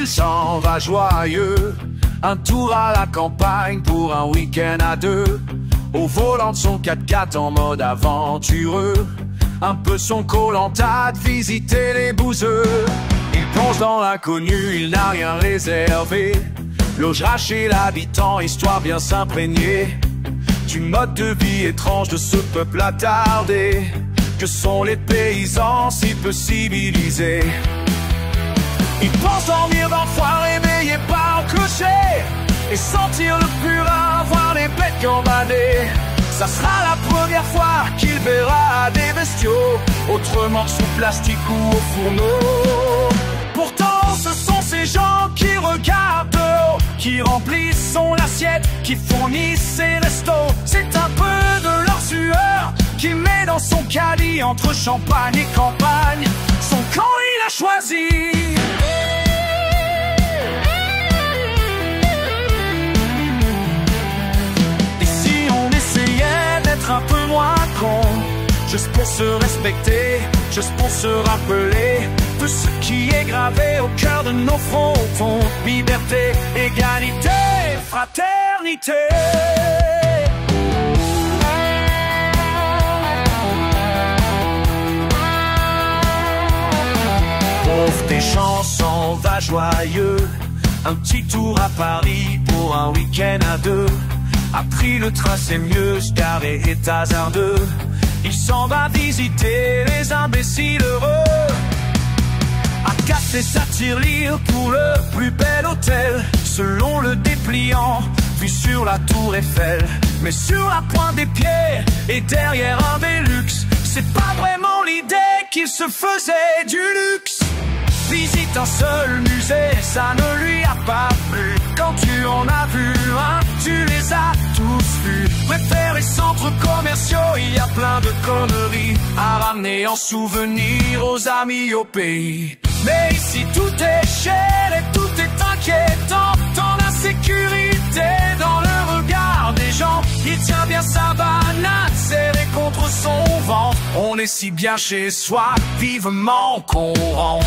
il s'en va joyeux. Un tour à la campagne pour un week-end à deux. Au volant de son 4x4 en mode aventureux. Un peu son Koh-Lanta de visiter les bouseux. Il plonge dans l'inconnu, il n'a rien réservé. Logera chez l'habitant, histoire bien s'imprégner du mode de vie étrange de ce peuple attardé que sont les paysans si peu civilisés. Il pense dormir dans le foire éveillé par le clocher et sentir le purin, voir les bêtes gambader. Ça sera la première fois qu'il verra des bestiaux autrement que sous plastique ou au fourneau. Pourtant ce sont ces gens qui regardent de haut, qui remplissent son assiette, qui fournissent ses restos. C'est un peu de leur sueur qu'il met dans son caddie. Entre champagne et campagne, son camp il a choisi. Et si on essayait d'être un peu moins con, juste pour se respecter, juste pour se rappeler de ce qui est gravé au cœur de nos frontons: liberté, égalité, fraternité. Pauvre des gens s'en va joyeux. Un petit tour à Paris pour un week-end à deux. A pris le train, c'est mieux, Scarré est hasardeux. Il s'en va visiter les imbéciles heureux. À casser sa tirelire pour le plus bel hôtel, selon le dépliant, vue sur la tour Eiffel. Mais sur la pointe des pieds et derrière un Velux, c'est pas vraiment l'idée qu'il se faisait du luxe. Visite un seul musée, ça ne lui a pas plu. Quand tu en as vu un, tu les as tous vus. Préfère les centres commerciaux, il y a plein de conneries à ramener en souvenir aux amis au pays. Mais ici tout est cher et tout est inquiétant, tant d'insécurité dans le regard des gens. Il tient bien sa banane serrée contre son ventre. On est si bien chez soi, vivement qu'on rentre.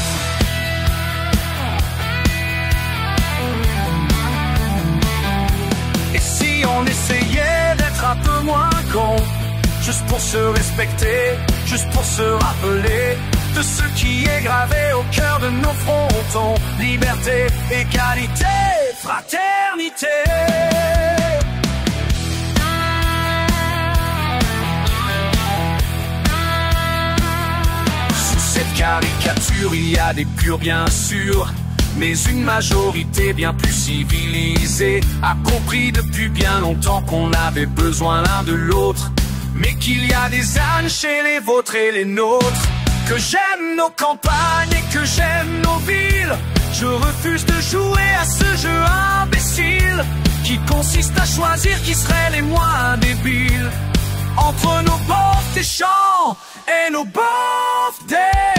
Et si on essayait d'être un peu moins con, juste pour se respecter, juste pour se rappeler de ce qui est gravé au cœur de nos frontons: liberté, égalité, fraternité. Sous cette caricature, il y a des purs bien sûr, mais une majorité bien plus civilisée a compris depuis bien longtemps qu'on avait besoin l'un de l'autre, mais qu'il y a des ânes chez les vôtres et les nôtres. Que j'aime nos campagnes et que j'aime nos villes, je refuse de jouer à ce jeu imbécile qui consiste à choisir qui seraient les moins débiles entre nos pauvres des champs et nos pauvres des